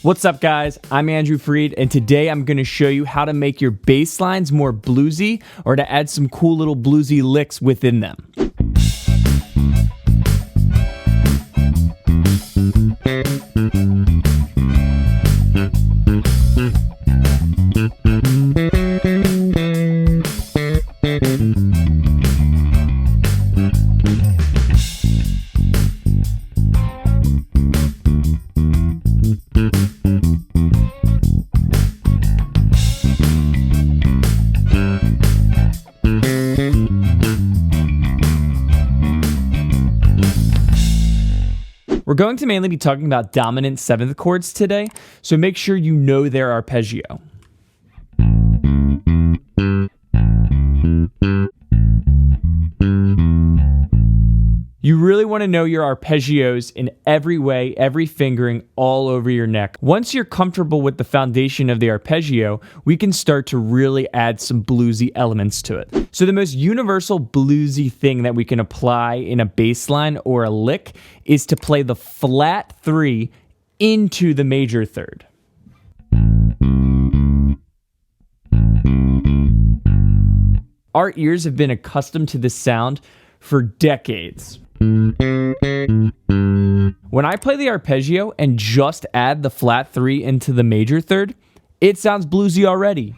What's up, guys? I'm Andrew Freed, and today I'm going to show you how to make your bass lines more bluesy or to add some cool little bluesy licks within them. We're going to mainly be talking about dominant seventh chords today, so make sure you know their arpeggio. You really want to know your arpeggios in every way, every fingering, all over your neck. Once you're comfortable with the foundation of the arpeggio, we can start to really add some bluesy elements to it. So the most universal bluesy thing that we can apply in a bass line or a lick is to play the flat 3 into the major third. Our ears have been accustomed to this sound for decades. When I play the arpeggio and just add the flat 3 into the major third, it sounds bluesy already.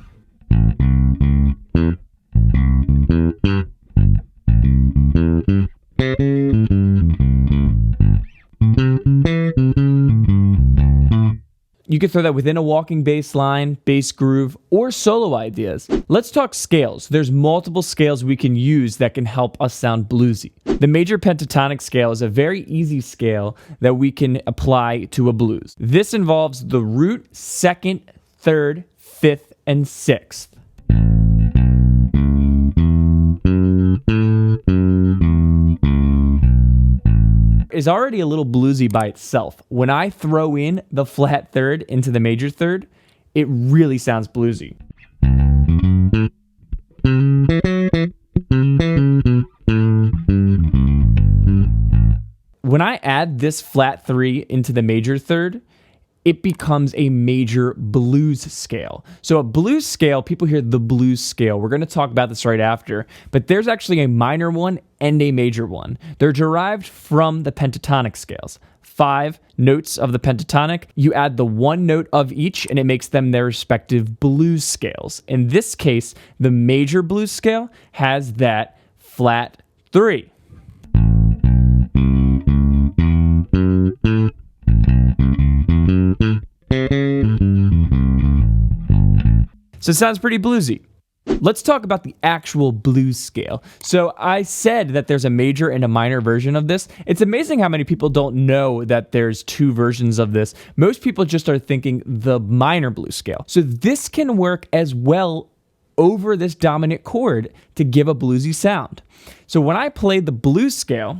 You can throw that within a walking bass line, bass groove, or solo ideas. Let's talk scales. There's multiple scales we can use that can help us sound bluesy. The major pentatonic scale is a very easy scale that we can apply to a blues. This involves the root, second, third, fifth, and sixth. Is already a little bluesy by itself. When I throw in the flat third into the major third, it really sounds bluesy. When I add this flat 3 into the major third, it becomes a major blues scale. So a blues scale, people hear the blues scale. We're going to talk about this right after, but there's actually a minor one and a major one. They're derived from the pentatonic scales. 5 notes of the pentatonic, you add the 1 note of each and it makes them their respective blues scales. In this case, the major blues scale has that flat 3. So it sounds pretty bluesy. Let's talk about the actual blues scale. So I said that there's a major and a minor version of this. It's amazing how many people don't know that there's 2 versions of this. Most people just are thinking the minor blues scale. So this can work as well over this dominant chord to give a bluesy sound. So when I play the blues scale,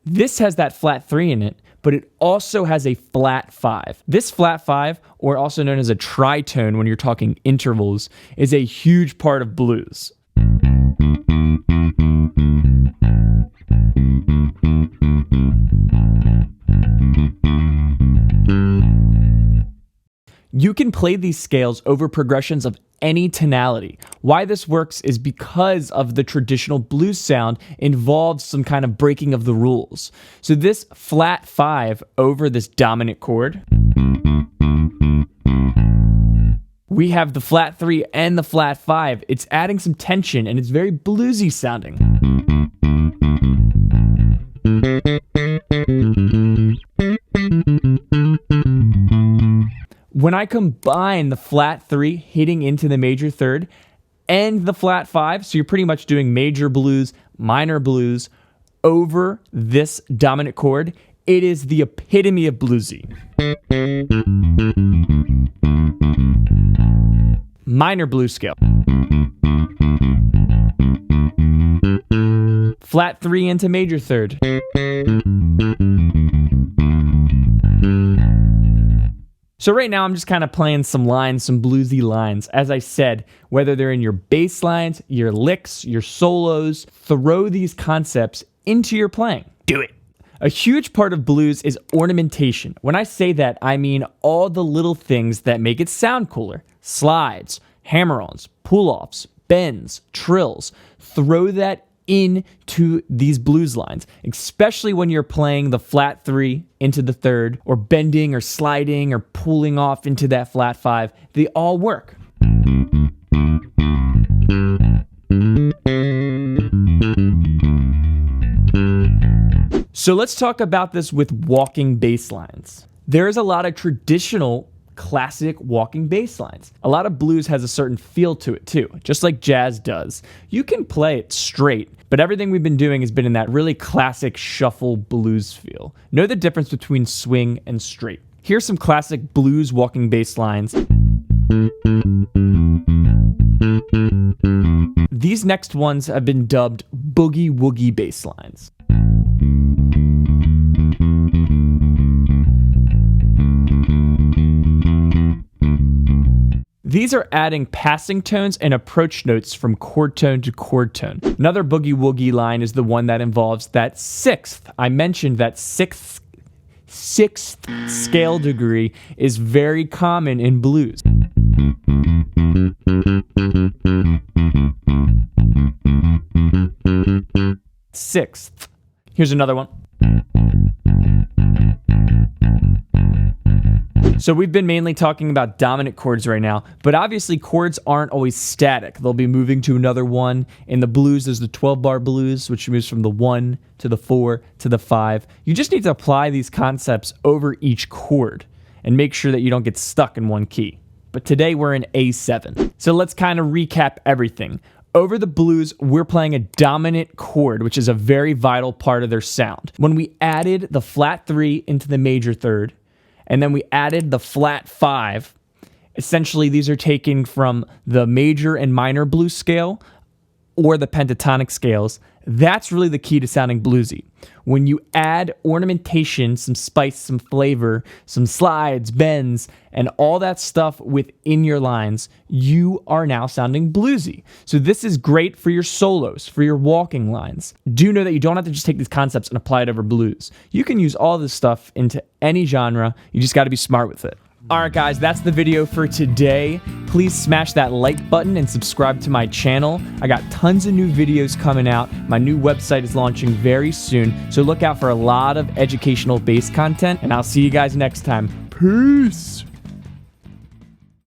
this has that flat 3 in it, but it also has a flat 5. This flat 5, or also known as a tritone when you're talking intervals, is a huge part of blues. You can play these scales over progressions of any tonality. Why this works is because of the traditional blues sound involves some kind of breaking of the rules. So this flat 5 over this dominant chord, we have the flat 3 and the flat 5. It's adding some tension and it's very bluesy sounding. When I combine the flat 3 hitting into the major third and the flat 5, so you're pretty much doing major blues, minor blues over this dominant chord, it is the epitome of bluesy. Minor blues scale. Flat 3 into major third. So right now I'm just kind of playing some lines, some bluesy lines. As I said, whether they're in your bass lines, your licks, your solos, throw these concepts into your playing. Do it. A huge part of blues is ornamentation. When I say that, I mean all the little things that make it sound cooler. Slides, hammer-ons, pull-offs, bends, trills. Throw that into these blues lines, especially when you're playing the flat 3 into the 3rd, or bending or sliding or pulling off into that flat 5. They all work. So let's talk about this with walking bass lines. There's a lot of traditional classic walking bass lines. A lot of blues has a certain feel to it too, just like jazz does. You can play it straight, but everything we've been doing has been in that really classic shuffle blues feel. Know the difference between swing and straight. Here's some classic blues walking bass lines. These next ones have been dubbed boogie woogie bass lines. These are adding passing tones and approach notes from chord tone to chord tone. Another boogie woogie line is the one that involves that sixth. I mentioned that sixth scale degree is very common in blues. Sixth. Here's another one. So we've been mainly talking about dominant chords right now, but obviously chords aren't always static. They'll be moving to another one. In the blues, there's the 12-bar blues, which moves from the 1 to the 4 to the 5. You just need to apply these concepts over each chord and make sure that you don't get stuck in one key. But today we're in A7. So let's kind of recap everything. Over the blues, we're playing a dominant chord, which is a very vital part of their sound. When we added the flat 3 into the major 3rd, and then we added the flat 5. Essentially, these are taken from the major and minor blues scale or the pentatonic scales. That's really the key to sounding bluesy. When you add ornamentation, some spice, some flavor, some slides, bends, and all that stuff within your lines, you are now sounding bluesy. So this is great for your solos, for your walking lines. Do know that you don't have to just take these concepts and apply it over blues. You can use all this stuff into any genre. You just got to be smart with it. Alright guys, that's the video for today. Please smash that like button and subscribe to my channel. I got tons of new videos coming out. My new website is launching very soon, so look out for a lot of educational bass content, and I'll see you guys next time. Peace!